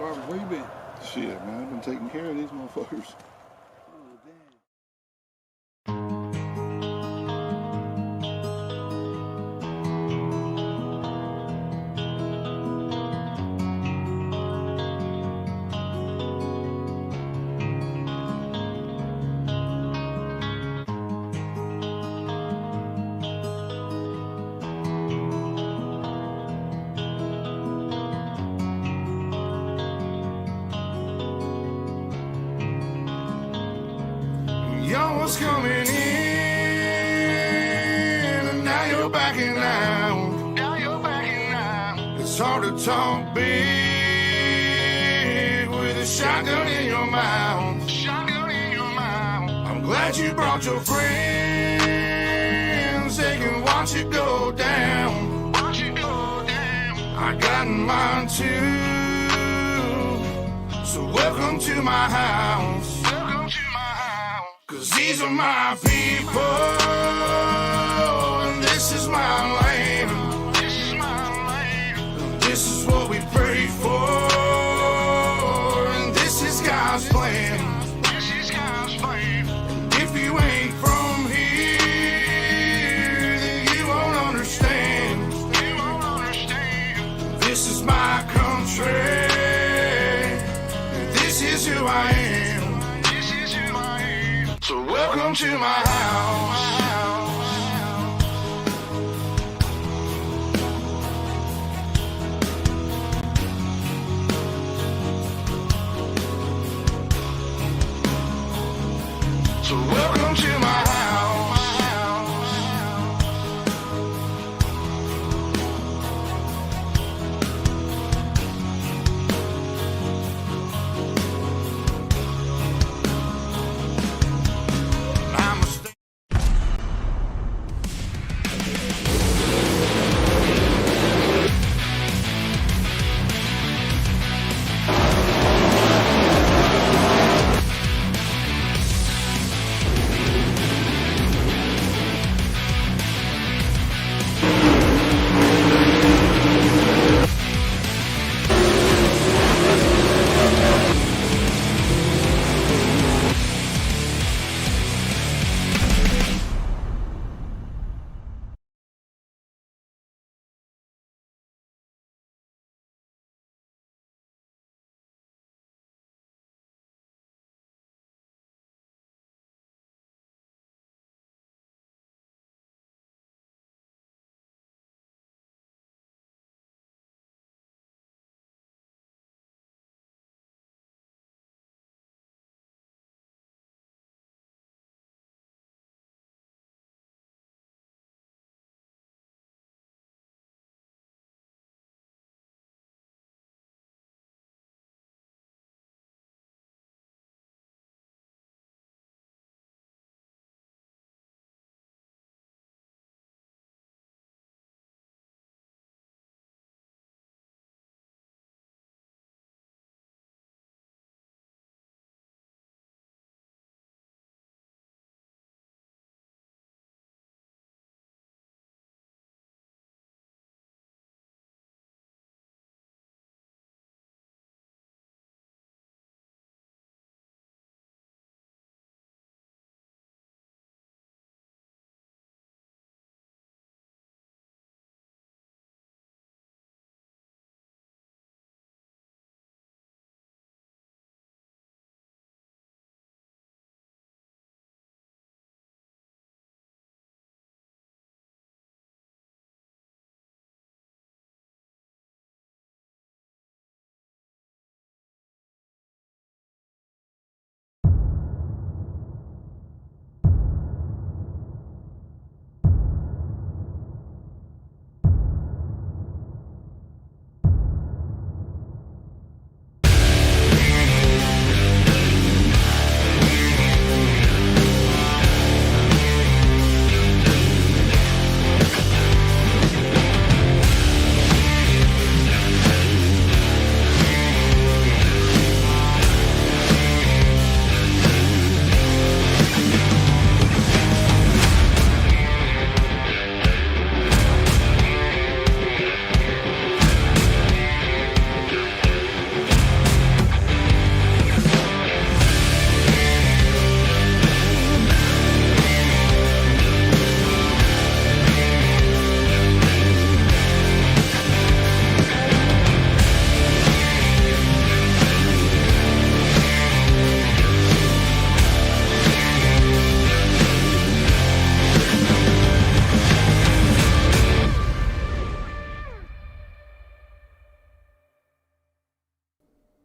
Barbara, where you been? Shit, man, I've been taking care of these motherfuckers. Oh, damn. Y'all was coming in, and now you're backing out. Now you're backing out. It's hard to talk big with a shotgun in your mouth. Shotgun in your mouth. I'm glad you brought your friends. They can watch it go down. Watch it go down. I got mine too. So welcome to my house. Welcome to my house. 'Cause these are my people, and this is my land. This is my land. And this is what we pray for, and this is God's plan. This is God's plan. And if you ain't from here, then you won't understand. You won't understand. This is my country, and this is who I am. So welcome to my house. So welcome to my house.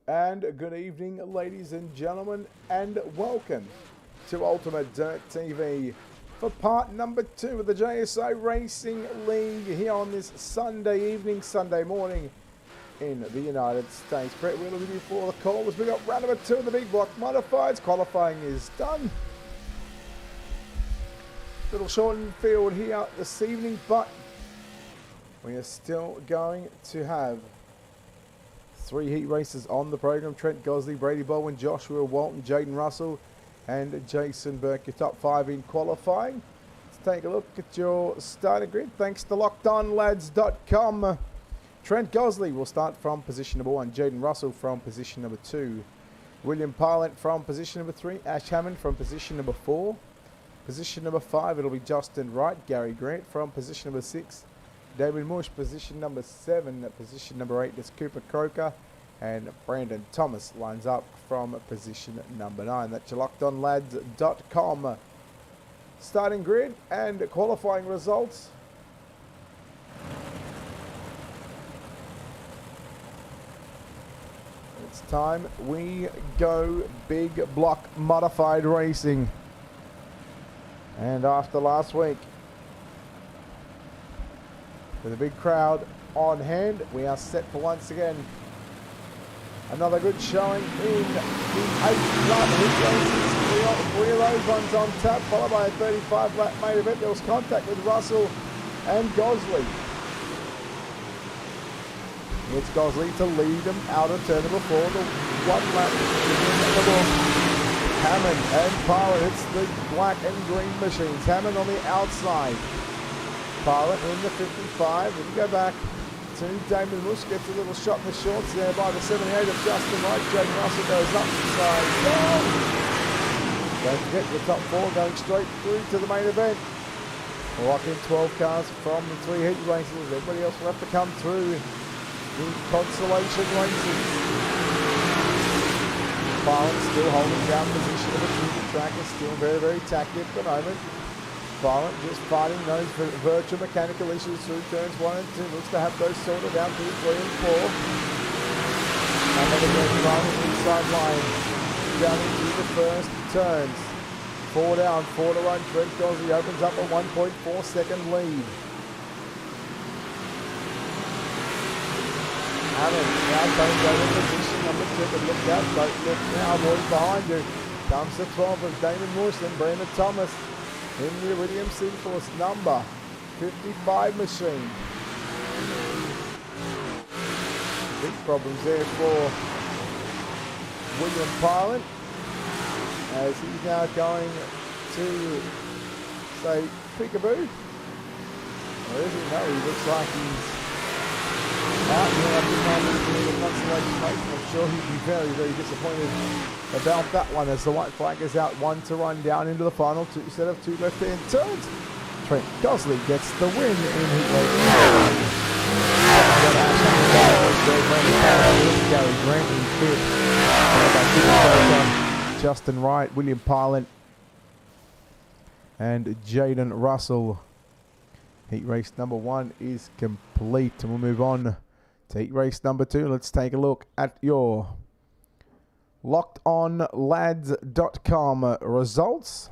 And good evening, ladies and gentlemen, and welcome to Ultimate Dirt TV for part number 2 of the JSI Racing League here on this Sunday evening, Sunday morning in the United States. Brett Wheeler with you for the call as we got round number 2 of the big block modifieds. Qualifying is done. Little shortened field here this evening, but we are still going to have 3 heat races on the program. Trent Gosley, Brady Baldwin, Joshua Walton, Jaden Russell and Jason Burke, your top 5 in qualifying. Let's take a look at your starting grid. Thanks to LockedOnLads.com. Trent Gosley will start from position number 1. Jaden Russell from position number 2. William Parlant from position number 3. Ash Hammond from position number 4. Position number 5, it'll be Justin Wright. Gary Grant from position number 6. David Mush, position number 7. Position number 8 is Cooper Croker. And Brandon Thomas lines up from position number 9. That's your LockedOnLads.com starting grid and qualifying results. It's time we go big block modified racing. And after last week, with a big crowd on hand, we are set for once again another good showing in the 8th lap heat races. 3 of those ones on tap, followed by a 35-lap main event. There was contact with Russell and Gosley. It's Gosley to lead them out of turn number 4. The 1 lap in the book. Hammond and Parlant, it's the black and green machines. Hammond on the outside. Parlant in the 55. We can go back to Damon Mush, gets a little shot in the shorts there by the 78 of Justin Wright. Jaden Russell goes up the side. Down. Don't forget the top 4 going straight through to the main event. We'll lock in 12 cars from the 3 heat races. Everybody else will have to come through the consolation races. Parlant still holding down position of the track is still very, very tacky at the moment. Parlant just fighting those virtual mechanical issues through turns 1 and 2. Looks to have those sorted out through 3 and 4. Another great Parlant inside line. Down into the first turns. 4 down, 4 to run. Trent Gosley opens up a 1.4 second lead. Hammond now going to in position number 2, but look out, don't look now, boys behind you. Comes the 12 of Damon Morse and Brandon Thomas in the Iridium Synforce number 55 machine. Big problems there for William Parlant as he's now going to say peekaboo. Where is he? No, he looks like he's out here up in the consolation race. I'm sure he'd be very, very disappointed about that one as the white flag is out. 1 to run down into the final 2 set of 2 left-hand turns. Trent Gosley gets the win in heat race. Gary Grant in 5th. Justin Wright, William Parlant and Jaden Russell. Heat race number 1 is complete, and we'll move on to heat race number 2. Let's take a look at your LockedOnLads.com results.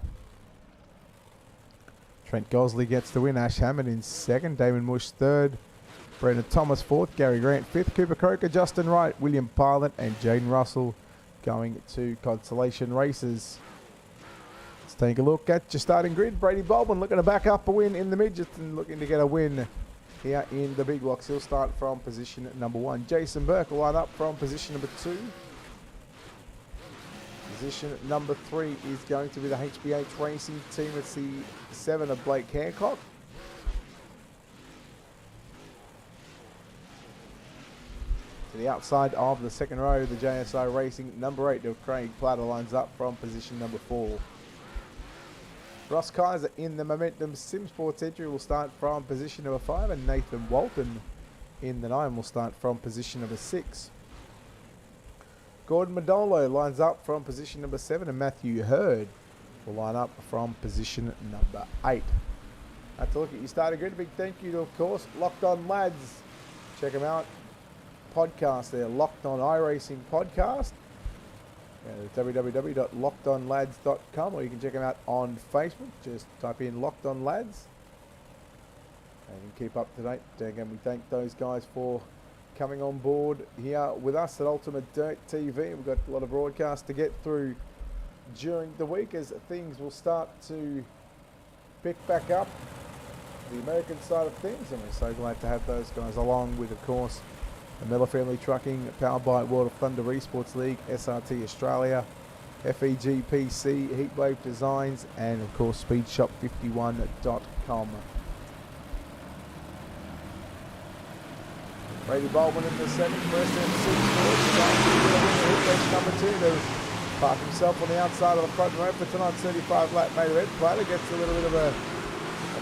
Trent Gosley gets the win. Ash Hammond in 2nd. Damon Mush 3rd. Brandon Thomas 4th. Gary Grant 5th. Cooper Croker, Justin Wright, William Parlant and Jaden Russell going to consolation races. Let's take a look at your starting grid. Brady Baldwin looking to back up a win in the midgets and looking to get a win here in the big blocks. He'll start from position number 1. Jason Burke will line up from position number 2. Position number 3 is going to be the HBH Racing team. It's the 7 of Blake Hancock. To the outside of the second row, the JSI Racing number 8 of Craig Platter lines up from position number 4. Ross Kaiser in the Momentum Simsports entry will start from position number 5, and Nathan Walton in the 9 will start from position number 6. Gordon Modolo lines up from position number 7, and Matthew Hurd will line up from position number 8. Have to look at your starting grid. A big thank you to, of course, Locked On Lads. Check them out. podcast there, Locked On iRacing Podcast. www.lockedonlads.com, or you can check them out on Facebook. Just type in Locked On Lads and you can keep up to date. Again, we thank those guys for coming on board here with us at UltimateDirtTV. We've got a lot of broadcasts to get through during the week as things will start to pick back up the American side of things, and we're so glad to have those guys along with, of course, the Miller Family Trucking, powered by World of Thunder Esports League, SRT Australia, FEG PC, Heatwave Designs, and of course SpeedShop51.com. Brady Baldwin in the second, first and 6 number 2 to park himself on the outside of the front row for tonight's 35 lap main event. Plater gets a little bit of a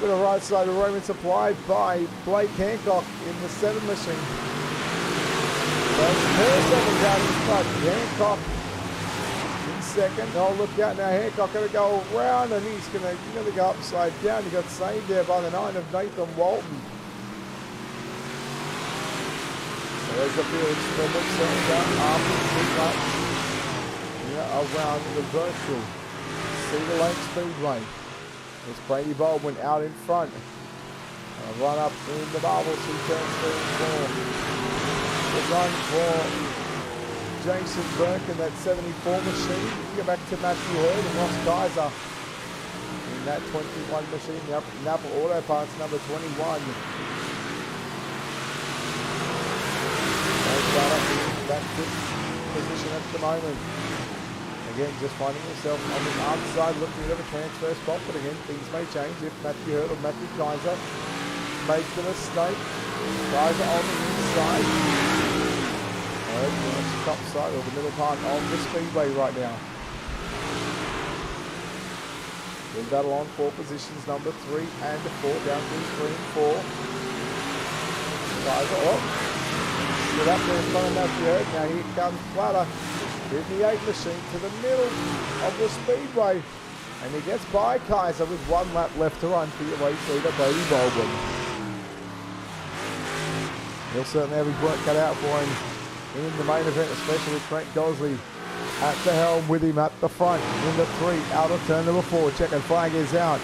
bit of right side of room supplied by Blake Hancock in the 7 machine. So first second down in front, Hancock in second. Oh, look out now, Hancock going to go around and he's going to go upside down. He got saved there by the 9 of Nathan Walton. So there's the field experiment setting down after the big lap. Around the virtual Cedar Lake Speedway. It's Brady Baldwin out in front. Run up in the marbles, he turns 3 and 4. The run for Jason Burke in that 74 machine. You go back to Matthew Hurd and Ross Kaiser in that 21 machine. Napa Auto Parts number 21. That position at the moment. Again, just finding himself on the outside, looking at a transfer spot, but again, things may change if Matthew Hurd or Matthew Kaiser make the mistake. Kaiser on the inside. Hurd on the top side, or the middle part of the speedway right now. Good battle on for positions number 3 and 4, down to 3 and 4. Kaiser, get up there in front of Matthew Hurd. Now here comes Plater. In the 8 machine to the middle of the speedway, and he gets by Kaiser with 1 lap left to run for your race leader Brady Baldwin. He'll certainly have his work cut out for him in the main event, especially with Trent Gosley at the helm with him at the front in the 3, out of turn number 4. Checkered flag is out.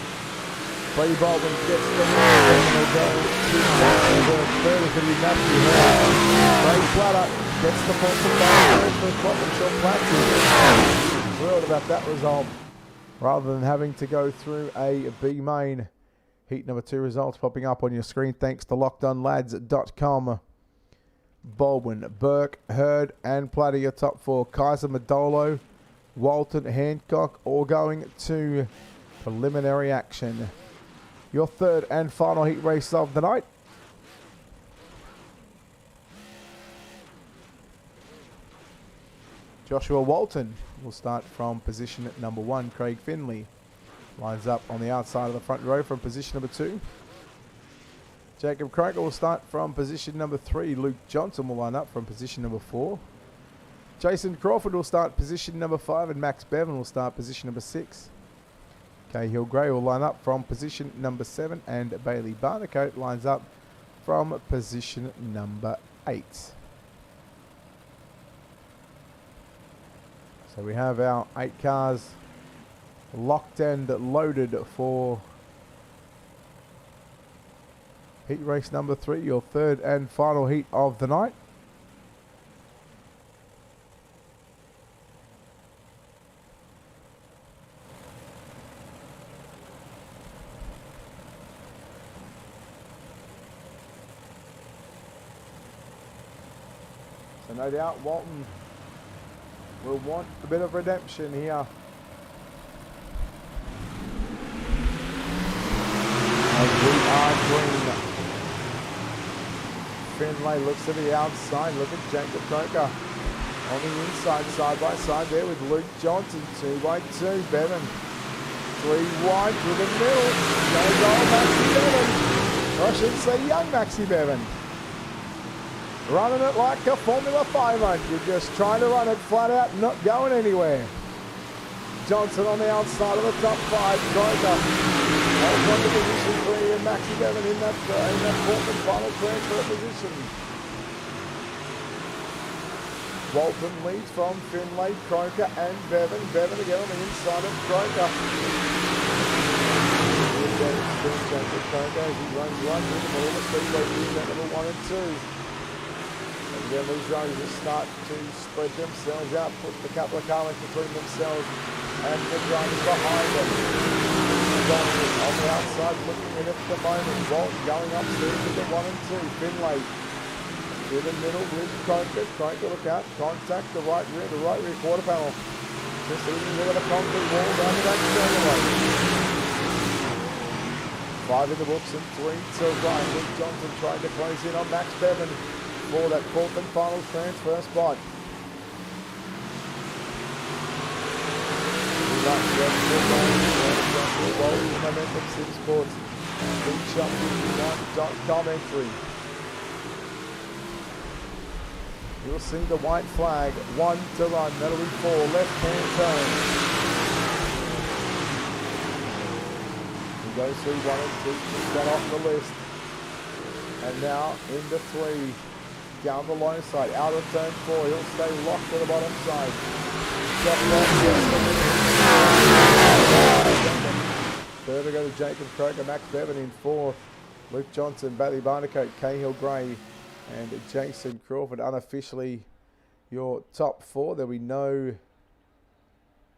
Brady Baldwin gets the lead, and he'll go to the third. It's going to be Matthew Hurd. Brady Plater gets the point from down for the spot, and Sean Platt thrilled about that result. Rather than having to go through a B main, heat number 2 results popping up on your screen thanks to LockedOnLads.com. Baldwin, Burke, Hurd, and Plater your top 4. Kaiser, Madolo, Walton, Hancock, all going to preliminary action. Your third and final heat race of the night. Joshua Walton will start from position at number 1. Craig Finley lines up on the outside of the front row from position number 2. Jacob Croker will start from position number 3. Luke Johnson will line up from position number 4. Jason Crawford will start position number 5, and Max Bevan will start position number 6. Cahill Gray will line up from position number 7, and Bailey Barnacote lines up from position number 8. So we have our 8 cars locked and loaded for heat race number 3, your third and final heat of the night. So no doubt Walton will want a bit of redemption here. As we are green. Finlay looks to the outside. Look at Jacob Croker on the inside, side by side there with Luke Johnson. 2 by 2. Bevan 3 wide through the middle. No goal, Maxi Bevan. Or I should say young Maxi Bevan. Running it like a Formula 500. Just trying to run it flat out, not going anywhere. Johnson on the outside of the top 5. Croker. Holds on to position 3, and Maxi Bevan in that fourth and final transfer position. Walton leads from Finlay, Croker and Bevan. Bevan again on the inside of Croker. Croker as he runs right through the middle of the speedway to number 1 and 2. And then these roses start to spread themselves out, put a couple of car lengths between themselves and the drivers behind them. On the outside looking in at the moment. Walton going upstairs with the 1 and 2. Finlay in the middle with Croker. Croker, look out. Contact the right rear quarter panel. Just leaving with a concrete wall down to that straightaway. 5 in the books and 3 to run. Luke Johnson trying to close in on Max Bevan for that 4th and final transfer spot. Momentum City Sports. BigShot51.com entry. You'll see the white flag. 1 to run. That'll be 4. Left-hand turn. He goes through 1 and 2. Keep that off the list. And now into 3. Down the low side. Out of turn 4. He'll stay locked to the bottom side. Third to go to Jacob Croker. Max Bevan in 4th. Luke Johnson, Bailey Barnacote, Cahill Gray and Jason Crawford. Unofficially your top 4. There'll be no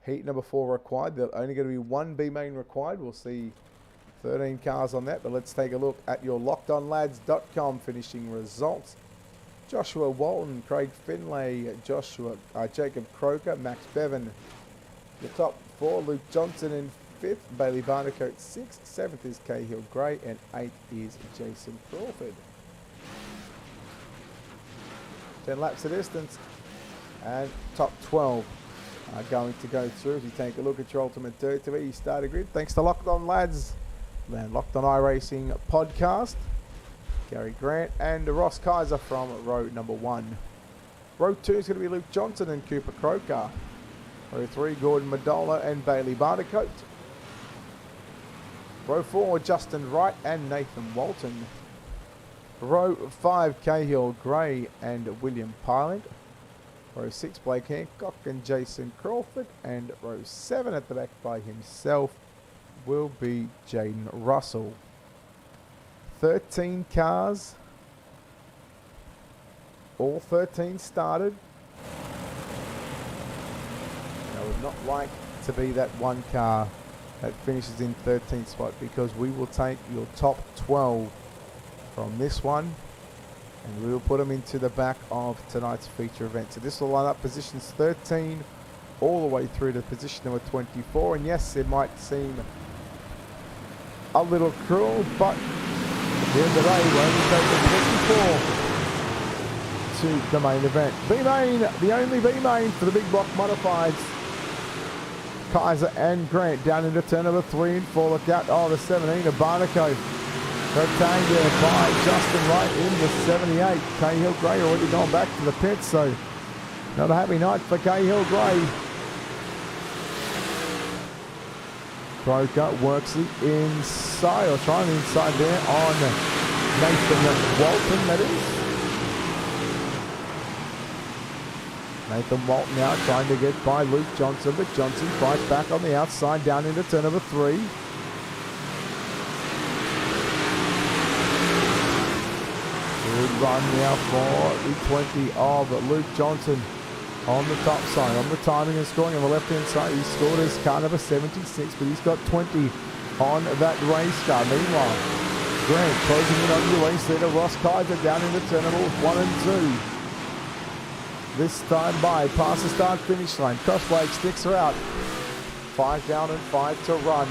heat number 4 required. There's only going to be 1 B main required. We'll see 13 cars on that, but let's take a look at your lockedonlads.com finishing results. Joshua Walton, Craig Finlay, Jacob Croker, Max Bevan. The top 4, Luke Johnson in 5th, Bailey Barnacote 6th, 7th is Cahill Gray, and 8th is Jason Crawford. 10 laps of distance, and top 12 are going to go through. If you take a look at your UltimateDirtTV starter grid, thanks to Locked On Lads and Locked On iRacing podcast, Gary Grant and Ross Kaiser from row number 1. Row 2 is going to be Luke Johnson and Cooper Croker. Row 3, Gordon Madola and Bailey Barnacote. Row 4, Justin Wright and Nathan Walton. Row 5, Cahill Gray and William Pyland. Row 6, Blake Hancock and Jason Crawford. And row 7 at the back by himself will be Jaden Russell. 13 cars. All 13 started. I would not like to be that one car that finishes in 13th spot, because we will take your top 12 from this one and we will put them into the back of tonight's feature event. So this will line up positions 13 all the way through to position number 24. And yes, it might seem a little cruel, but at the end of the day, we're only taking 24 to the main event. B-Main, the only B-Main for the big block modifieds. Kaiser and Grant down into turn number 3 and 4. Look out, the 17 of Barnacote. Retained there by Justin Wright in the 78. Cahill Gray already gone back to the pits, so not a happy night for Cahill Gray. Croker works the inside, or trying the inside there on Nathan Walton, that is. Nathan Walton now trying to get by Luke Johnson, but Johnson fights back on the outside down into turn number 3. Good run now for the 20 of Luke Johnson on the top side, on the timing and scoring on the left-hand side. He scored his car number 76, but he's got 20 on that race car. Meanwhile, Grant closing in on your race leader, Ross Kaiser down into turn number 1 and 2. This time by past the start finish line. Crossblake sticks her out. 5 down and 5 to run.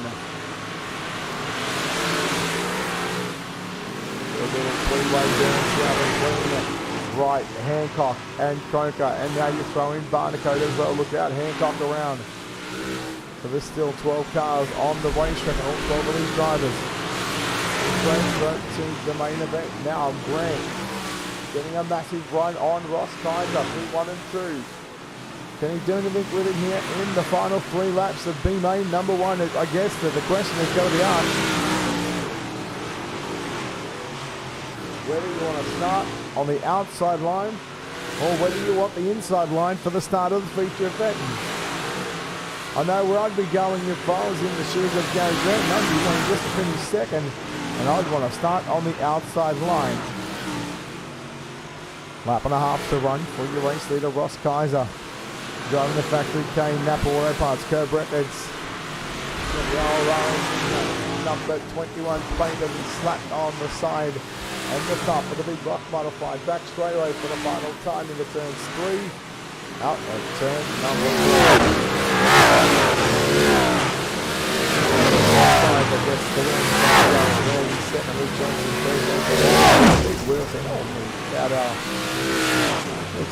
A little three-way down between Wright, Hancock and Croker. And now you throw in Barnacote as well. Look out, Hancock around. So there's still 12 cars on the racetrack and all 12 of these drivers. Transfer to the main event. Now Grant getting a massive run on Ross Kaiser through 1 and 2. Can he do anything with it here in the final 3 laps of B-Main number 1? I guess that the question is going to be asked. Where do you want to start? On the outside line or whether you want the inside line for the start of the feature event. I know where I'd be going if I was in the shoes of Gary Grant. I'd be wanting just to finish second, and I'd want to start on the outside line. Lap and a half to run for your race leader, Ross Kaiser. Driving the factory Kane Napa Auto Parts curb records. Number 21 painted and slapped on the side and the top of the big block modified. Back straightaway for the final time into turns 3. Out of turn number 1.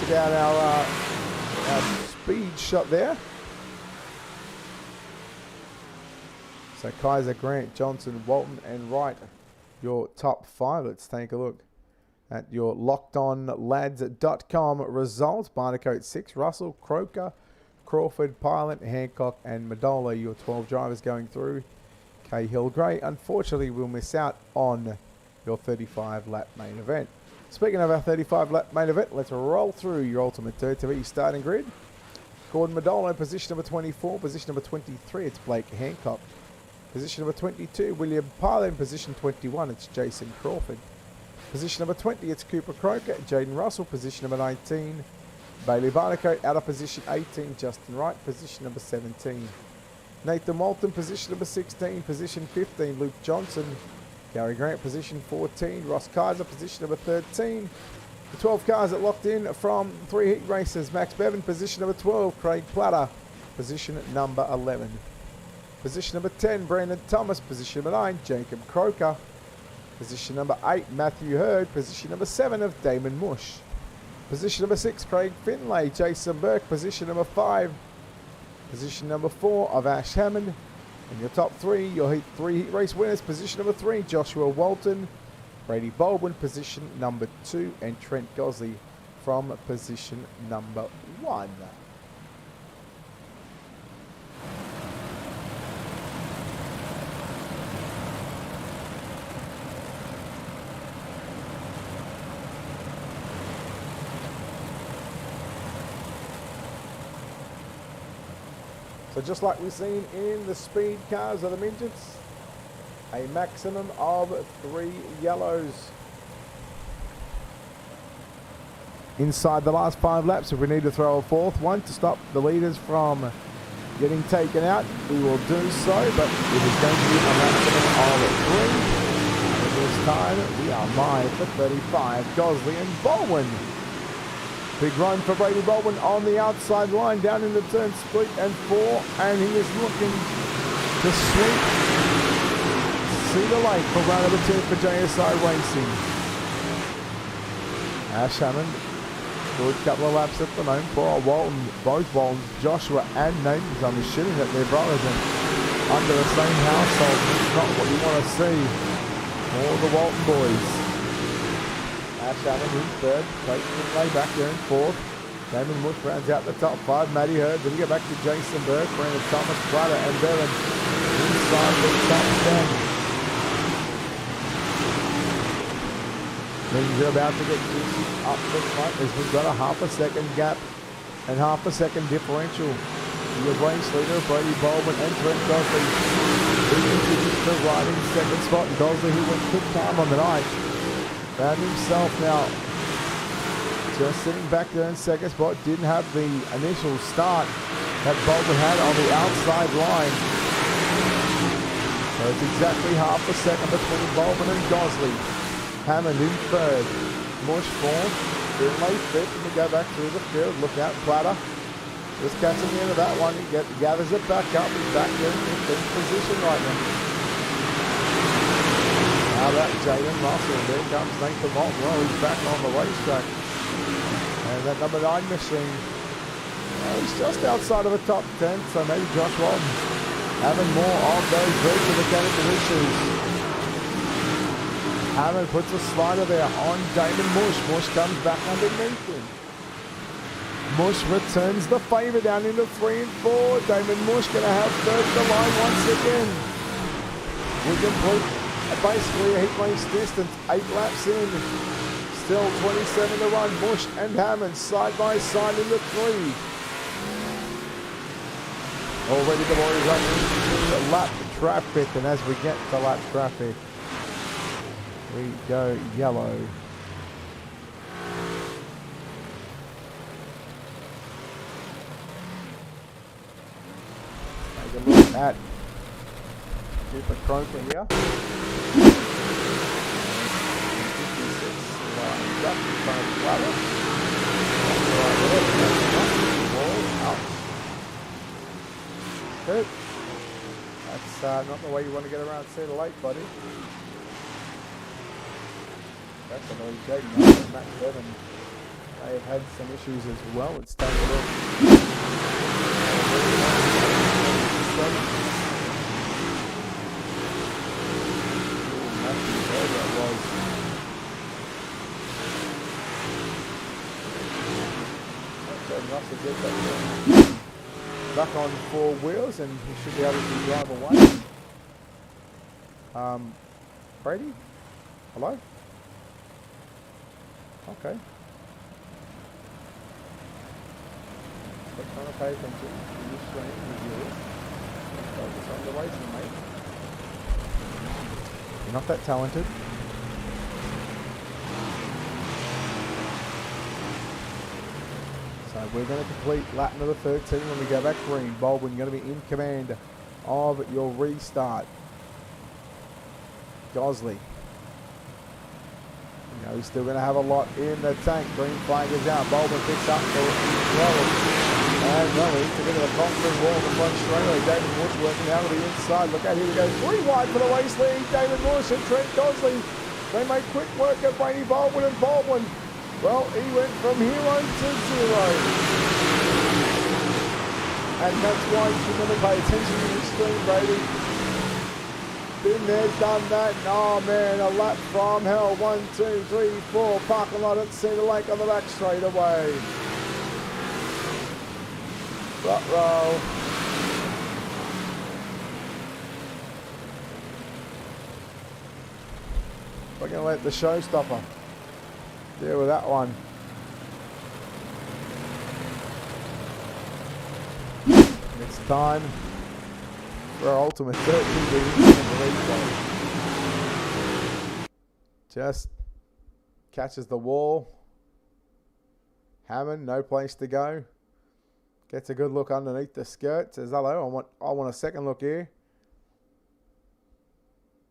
Took out our speed shot there. So Kaiser, Grant, Johnson, Walton and Wright, your top 5. Let's take a look at your lockedonlads.com results. Barnacote 6, Russell, Croker, Crawford, Pilot, Hancock and Madola, your 12 drivers going through. Cahill Gray, unfortunately, will miss out on your 35-lap main event. Speaking of our 35-lap main event, let's roll through your Ultimate Dirt TV starting grid. Gordon Madola, position number 24. Position number 23, it's Blake Hancock. Position number 22, William Pilot. In position 21, it's Jason Crawford. Position number 20, it's Cooper Croker. Jaden Russell. Position number 19, Bailey Barnacote. Out of position 18, Justin Wright. Position number 17, Nathan Walton. Position number 16, position 15, Luke Johnson. Gary Grant, position 14, Ross Kaiser. Position number 13. The 12 cars that locked in from 3 heat races. Max Bevan, position number 12, Craig Platter. Position number 11. Position number 10, Brandon Thomas. Position number 9, Jacob Croker. Position number 8, Matthew Hurd. Position number 7 of Damon Mush. Position number 6, Craig Finlay. Jason Burke. Position number 5. Position number 4 of Ash Hammond. And your top 3, your 3 heat race winners. Position number 3, Joshua Walton. Brady Baldwin, position number 2. And Trent Gosley from position number 1. So just like we've seen in the speed cars of the midgets, a maximum of 3 yellows. Inside the last 5 laps, if we need to throw a 4th one to stop the leaders from getting taken out, we will do so, but it is going to be a maximum of 3. And this time, we are live for 35. Gosley and Baldwin. Big run for Brady Baldwin on the outside line, down into turn split and 4, and he is looking to sweep Cedar Lake for round number 2 for JSI Racing. Ash Hammond, good couple of laps at the moment. Poor Walton, both Waltons, Joshua and Nathan's, I'm assuming that they're brothers and under the same household. It's not what you want to see. More the Walton boys. Ash Hammond in 3rd, Clayton Finlay back there in 4th. Damon Mush rounds out the top 5. Matty Hurd, then we get back to Jason Burke, Brandon Thomas, Platter and Bevan inside the top 10. Things are about to get juicy up the front as we've got a half a second gap and half a second differential. Your race leader, Brady Baldwin and Trent Gosley. He continues to ride in 2nd spot. Gosley, who went quick time on the night, found himself now just sitting back there in 2nd spot. Didn't have the initial start that Baldwin had on the outside line. So it's exactly half a second between Baldwin and Gosley. Hammond in 3rd. Mush 4th. Finlay 5th. And we go back through the field. Look out, Platter. Just catching the end of that one. He gathers it back up. He's back there in 15th position right now. Now that Jaden Russell. There comes Nathan Walton. Well, he's back on the racetrack. And that number 9 machine, he's just outside of the top 10. So maybe Josh Walton having more of those virtual mechanical issues. Hammond puts a slider there on Damon Mush. Mush comes back underneath him. Mush returns the favour down into 3 and 4. Damon Mush going to have 3rd the line once again. We complete basically a heat race distance, 8 laps in. Still 27 to run. Bush and Hammond side by side in the 3. Already the boys up into lap traffic, and as we get to lap traffic, we go yellow. Take a look at Cooper Croker here. Good. That's not the way you want to get around Cedar Lake, buddy. That's another shake. Matt Devon, they have had some issues as well. Let's take a look. Russell gets that back on 4 wheels, and he should be able to drive away. Brady? Hello? Okay. But trying to pay attention to your screen with yours. Focus on the racing, mate. You're not that talented. So we're going to complete lap number 13 when we go back green. Baldwin going to be in command of your restart. Gosley. You know, he's still going to have a lot in the tank. Green flag is out. Baldwin picks up the roll. And no, he's a bit of a concrete wall in the front straightaway. David Bush working out of the inside. Look out, here we go. 3 wide for the race lead. David Bush and Trent Gosley. They make quick work of Brady Baldwin, and Baldwin, well, he went from hero to 0. And that's why you should never pay attention to the screen, Brady. Been there, done that. Oh man, a lap from hell. 1, 2, 3, 4. Parking lot at Cedar Lake on the back straight away. Row. We're going to let the showstopper deal with that one. It's time for our UltimateDirtTV. Just catches the wall. Hammond, no place to go. Gets a good look underneath the skirt. Says, hello, I want a second look here.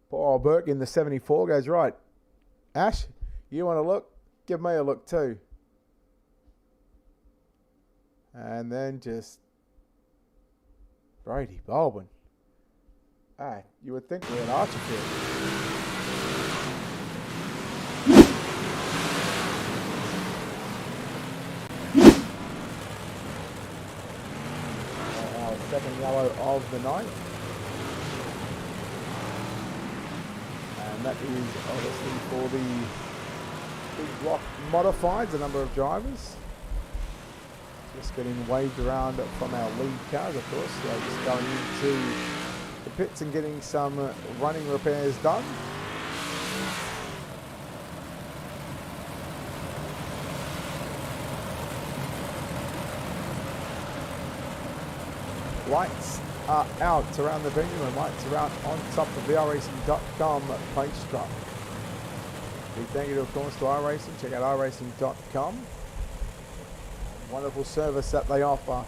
Poor old Burke in the 74 goes, right, Ash, you want to look? Give me a look too. And then just Brady Baldwin. Ah, you would think we're in Archerfield. Our second yellow of the night. And that is obviously for the big block modifieds, a number of drivers. Just getting waved around from our lead cars, of course. So just going into the pits and getting some running repairs done. Lights are out around the venue, and lights are out on top of the iRacing.com page drop. Big thank you, of course, to iRacing. Check out iRacing.com. Wonderful service that they offer.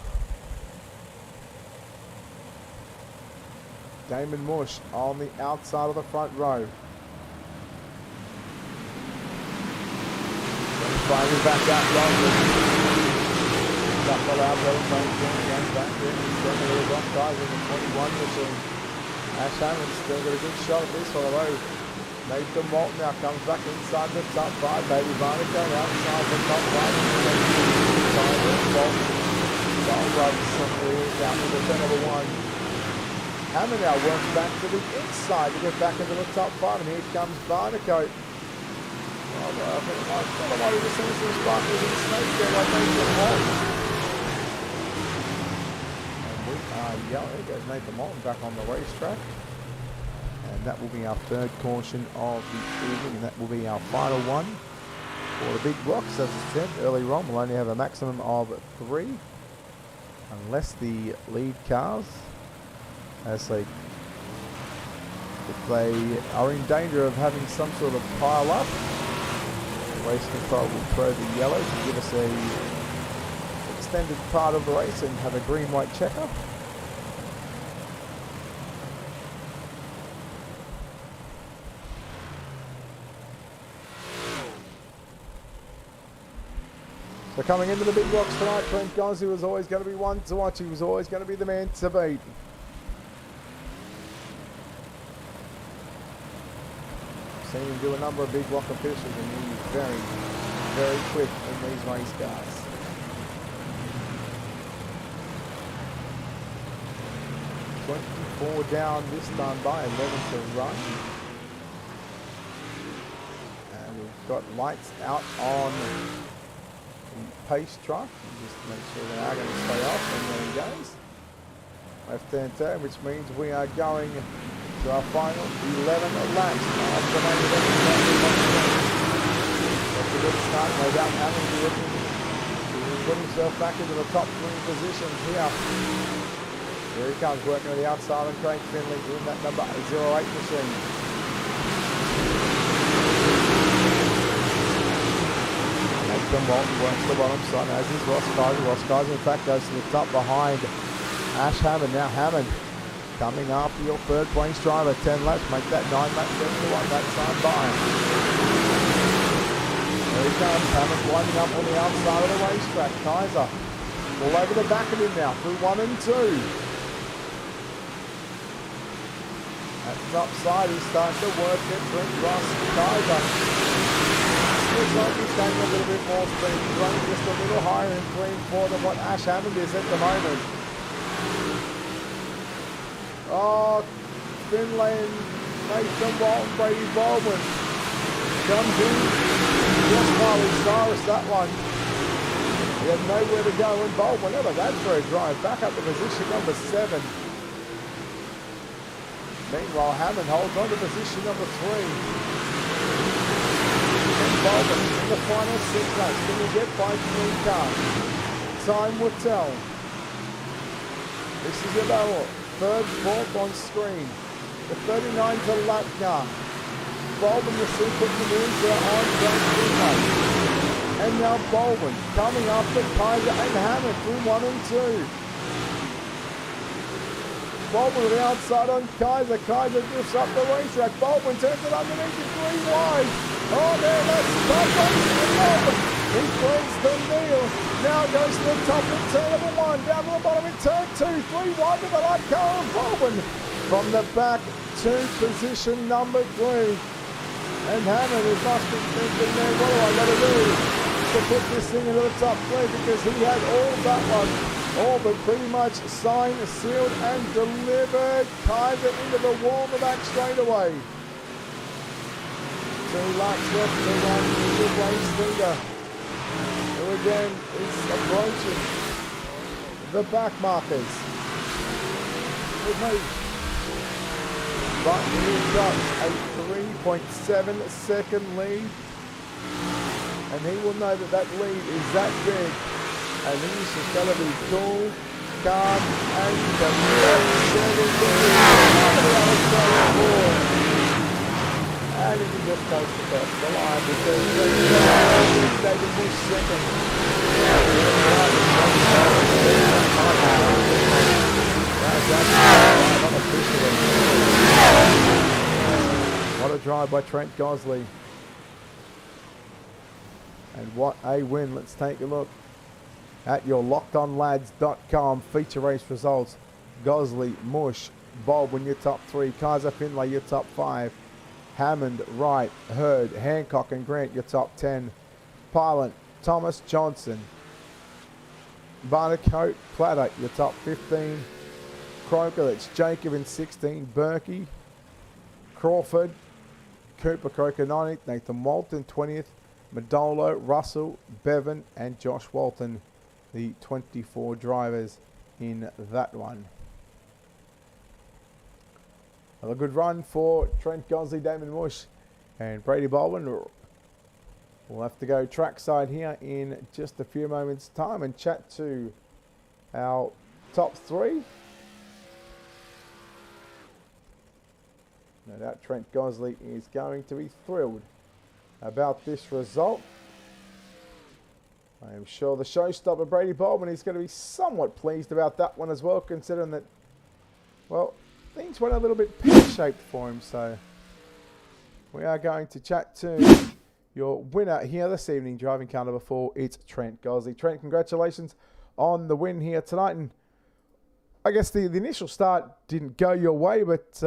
Damon Mush on the outside of the front row. Finally back out Shuffle out there, going back in. He's got a little rock guys in the 21 machine. Ash Hammond's still got a good shot at this one, although Nathan Walton now comes back inside the top 5. Baby Barnett going outside the top 5. Down to the turn number 1. Hammond now works back to the inside to get back into the top 5, and here comes Barnacote. I thought I might have just seen some sparkles in the snake there like Nathan Walton. And we are yellow. There goes Nathan Walton back on the racetrack. And that will be our third caution of the evening, and that will be our final one For the big blocks, as I said earlier on, we'll only have a maximum of 3. Unless the lead cars, if they are in danger of having some sort of pile up, race control will throw the yellow to give us a extended part of the race and have a green-white checker. So coming into the big blocks tonight, Trent Gosney was always going to be one to watch. He was always going to be the man to beat. Seen him do a number of big block officials, and he's very, very quick in these race cars. .4 down this time by 11 to run. And we've got lights out on the pace truck. Just make sure they are going to stay off, and there he goes. Left-hand turn, which means we are going to our final 11 laps. That's a good start, no doubt. Having to put himself back into the top 3 positions here. Here he comes, working on the outside on Craig Finley in that number 08 machine. Nathan Walton works the bottom side, as is Ross Kaiser. Ross Kaiser, in fact, goes to the top behind Ash Hammond. Now Hammond coming after your third place driver. 10 laps, make that 9 laps into one. That time by. There he comes, Hammond winding up on the outside of the racetrack. Kaiser all over the back of him now, through 1 and 2. At the top side, he's starting to work it. Brent Ross Kaiser. Looks like he's taking a little bit more speed. He's running just a little higher in 3 and 4 than what Ash Hammond is at the moment. Oh, Finlay and Nathan Walton, Brady Baldwin comes in just Miley Cyrus, that one. He had nowhere to go, and Baldwin, look at that for a drive, back up to position number 7. Meanwhile, Hammond holds on to position number 3. And Baldwin in the final 6 laps. Can he get by 3 cars? Time will tell. This is your battle. 3rd, 4th on screen. The 39 to lap car. Baldwin, you see, put the moves on Frank Finlay. And now Baldwin coming after Kaiser and Hammond through 1 and 2. Baldwin with the outside on Kaiser. Kaiser drifts up the racetrack. Baldwin turns it underneath his 3 wide. Oh, there, that's top race for Baldwin. He throws the kneel. Now goes to the top in turn number 1. Down to the bottom in turn 2. 3 wide to the left car of Baldwin. From the back to position number 3. And Hammond is must be thinking there, what do I got to do to put this thing into the top 3, because he had all that one. All but pretty much signed, sealed, and delivered. Kaiser into the wall in the back straight away. 2 laps left to run. Good race leader, who again is approaching the back markers. Good move. But he's got a 3.7 second lead. And he will know that that lead is that big. And he's just going to be cool, calm, and and he can just coast across the line because they can push second. What a drive by Trent Gosney. And what a win. Let's take a look at your lockedonlads.com feature race results. Gosney, Mush, Baldwin, your top 3. Kaiser, Finlay, your top 5. Hammond, Wright, Hurd, Hancock, and Grant, your top 10. Pilot, Thomas, Johnson. Barnacote, Platter, your top 15. Croker, that's Jacob in 16. Berkey, Crawford, Cooper Croker 19th. Nathan Walton 20th. Madolo, Russell, Bevan, and Josh Walton, the 24 drivers in that one. A good run for Trent Gosney, Damon Mush, and Brady Baldwin. We'll have to go trackside here in just a few moments' time and chat to our top three. No doubt Trent Gosley is going to be thrilled about this result. I am sure the showstopper Brady Baldwin is going to be somewhat pleased about that one as well, considering that, well, things went a little bit pear-shaped for him. So we are going to chat to your winner here this evening, driving car number 4. It's Trent Gosley. Trent, congratulations on the win here tonight. And I guess the initial start didn't go your way, but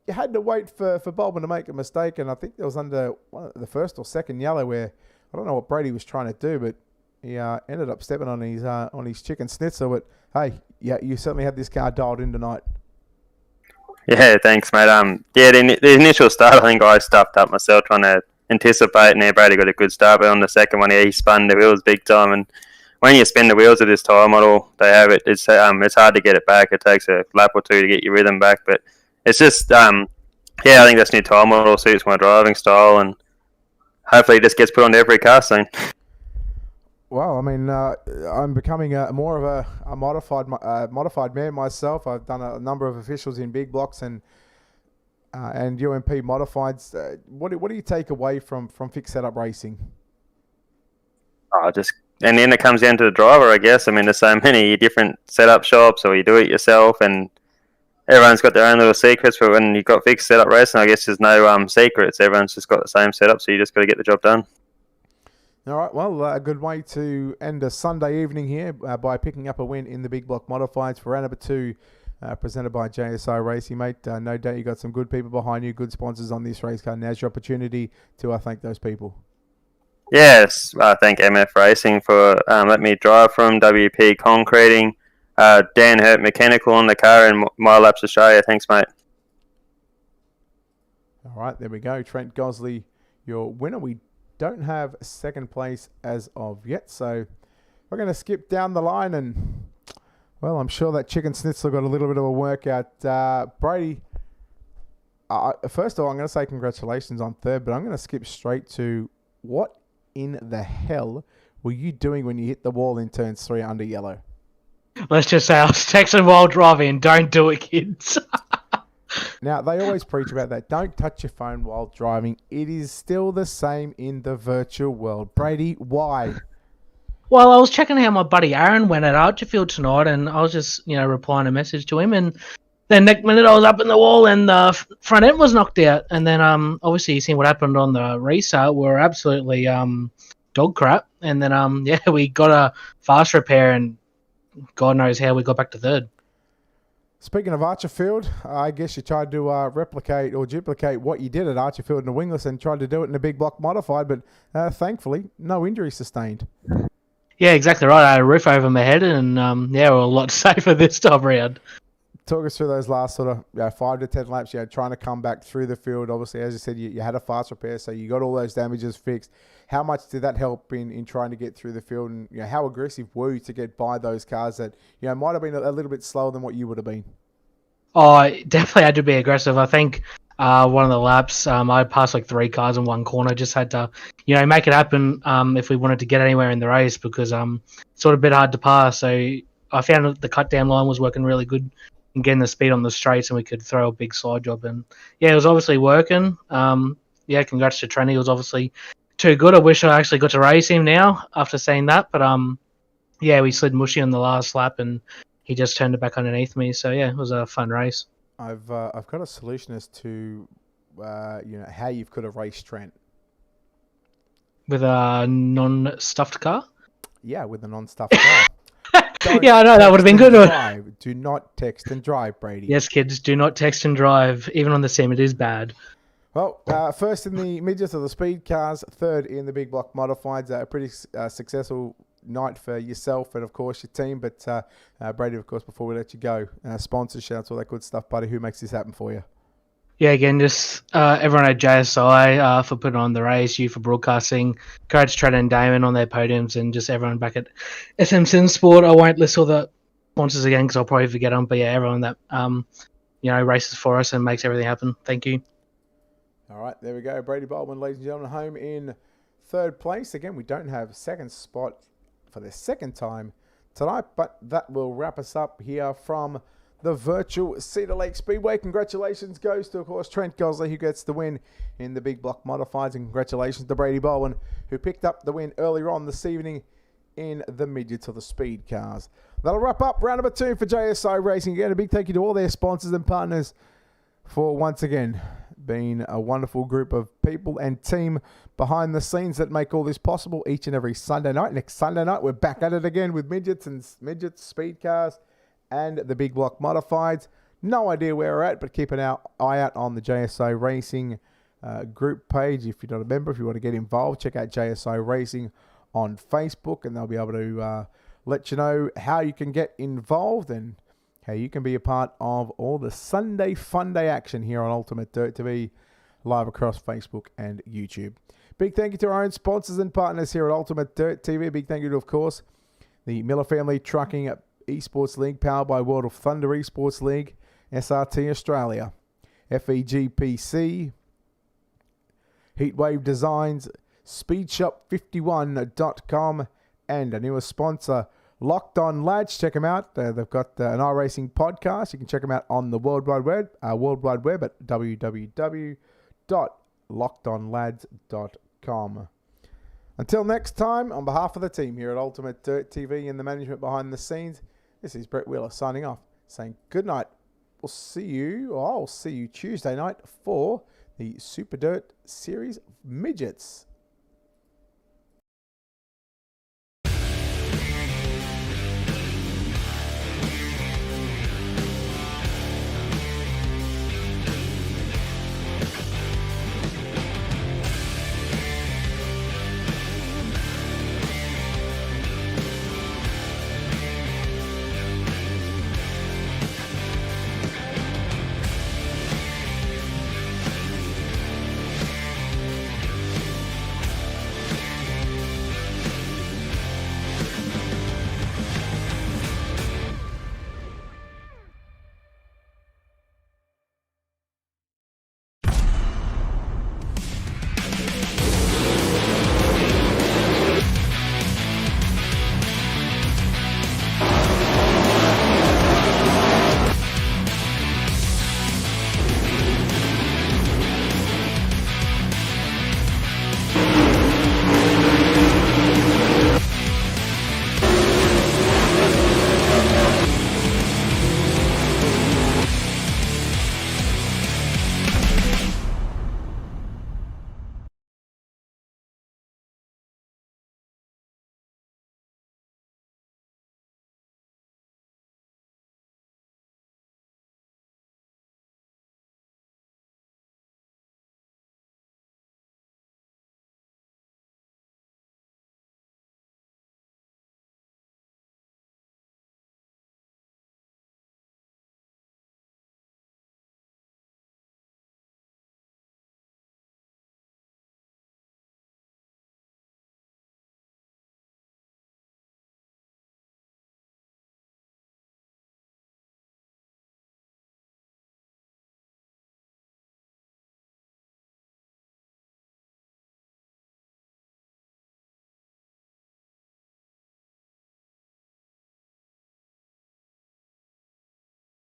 you had to wait for Baldwin to make a mistake. And I think it was under the first or second yellow where, I don't know what Brady was trying to do, but he ended up stepping on his chicken schnitzel. But hey, yeah, you certainly had this car dialed in tonight. Yeah, thanks, mate. Yeah, the initial start, I think I stuffed up myself trying to anticipate, and Brady got a good start. But on the second one, he spun the wheels big time. And when you spin the wheels of this tyre model, they have it. It's hard to get it back. It takes a lap or two to get your rhythm back. But it's just, yeah, I think this new tyre model suits my driving style, and hopefully it just gets put onto every car soon. Well, I mean, I'm becoming more of a modified man myself. I've done a number of officials in big blocks and UMP modifieds. What do you take away from fixed setup racing? And then it comes down to the driver, I guess. I mean, there's so many different setup shops, or you do it yourself, and everyone's got their own little secrets. But when you've got fixed setup racing, I guess there's no secrets. Everyone's just got the same setup, so you just got to get the job done. All right, well, a good way to end a Sunday evening here by picking up a win in the big block modifieds for round number 2, presented by JSI Racing, mate. No doubt you got some good people behind you, good sponsors on this race car. Now's your opportunity to thank those people. Yes, I thank MF Racing for letting me drive from WP Concreting, Dan Hurt Mechanical on the car, and My Laps Australia. Thanks, mate. All right, there we go. Trent Gosley, your winner. We don't have second place as of yet, so we're going to skip down the line, and well, I'm sure that chicken schnitzel got a little bit of a workout. Brady, first of all, I'm going to say congratulations on third, but I'm going to skip straight to what in the hell were you doing when you hit the wall in turns 3 under yellow? Let's just say I was texting while driving. Don't do it, kids. Now, they always preach about that. Don't touch your phone while driving. It is still the same in the virtual world. Brady, why? Well, I was checking how my buddy Aaron went at Archerfield tonight, and I was just, replying a message to him, and then next minute I was up in the wall and the front end was knocked out. And then obviously you seen what happened on the restart. We were absolutely dog crap. And then, we got a fast repair, and God knows how we got back to third. Speaking of Archerfield, I guess you tried to replicate or duplicate what you did at Archerfield in the wingless and tried to do it in a big block modified, but thankfully, no injury sustained. Yeah, exactly right. I had a roof over my head, and we're a lot safer this time around. Talk us through those last sort of 5 to 10 laps. You had trying to come back through the field. Obviously, as you said, you had a fast repair, so you got all those damages fixed. How much did that help in trying to get through the field? And how aggressive were you to get by those cars that might have been a little bit slower than what you would have been? Oh, I definitely had to be aggressive. I think one of the laps, I passed like 3 cars in one corner. Just had to, make it happen if we wanted to get anywhere in the race, because it's sort of a bit hard to pass. So I found that the cut down line was working really good and getting the speed on the straights, and we could throw a big side job. And it was obviously working. Congrats to Trent. He was obviously too good. I wish I actually got to race him now after saying that. But we slid mushy on the last lap, and he just turned it back underneath me. So it was a fun race. I've got a solution as to how you could have raced Trent. With a non-stuffed car? Yeah, with a non-stuffed car. I know, that would have been good. Do not text and drive, Brady. Yes, kids, do not text and drive. Even on the sim, it is bad. Well, first in the midgets of the speed cars, third in the big block modifieds. A pretty successful night for yourself and, of course, your team. But Brady, of course, before we let you go, sponsor shouts, all that good stuff, buddy. Who makes this happen for you? Yeah, again, just everyone at JSI for putting on the race, you for broadcasting, Coach Trent and Damon on their podiums, and just everyone back at SM Sim Sport. I won't list all the sponsors again because I'll probably forget them, but everyone that races for us and makes everything happen. Thank you. All right, there we go. Brady Baldwin, ladies and gentlemen, home in third place. Again, we don't have second spot for the second time tonight, but that will wrap us up here from the virtual Cedar Lake Speedway. Congratulations goes to, of course, Trent Gosley, who gets the win in the big block modifieds, and congratulations to Brady Bowen, who picked up the win earlier on this evening in the midgets or the speed cars. That'll wrap up round number 2 for JSI Racing. Again, a big thank you to all their sponsors and partners for once again being a wonderful group of people and team behind the scenes that make all this possible each and every Sunday night. Next Sunday night, we're back at it again with midgets, speed cars, and the big block modifieds. No idea where we're at, but keep an eye out on the JSI Racing group page. If you're not a member, if you want to get involved, check out JSI Racing on Facebook, and they'll be able to let you know how you can get involved and how you can be a part of all the Sunday Fun Day action here on Ultimate Dirt TV, live across Facebook and YouTube. Big thank you to our own sponsors and partners here at Ultimate Dirt TV. Big thank you to, of course, the Miller Family Trucking Esports League, powered by World of Thunder Esports League, SRT Australia, FEGPC, Heatwave Designs, SpeedShop51.com, and a newer sponsor, Locked On Lads. Check them out. They've got an iRacing podcast. You can check them out on the World Wide Web at www.lockedonlads.com. Until next time, on behalf of the team here at Ultimate Dirt TV and the management behind the scenes, this is Brett Wheeler signing off, saying good night. I'll see you Tuesday night for the Super Dirt Series Midgets.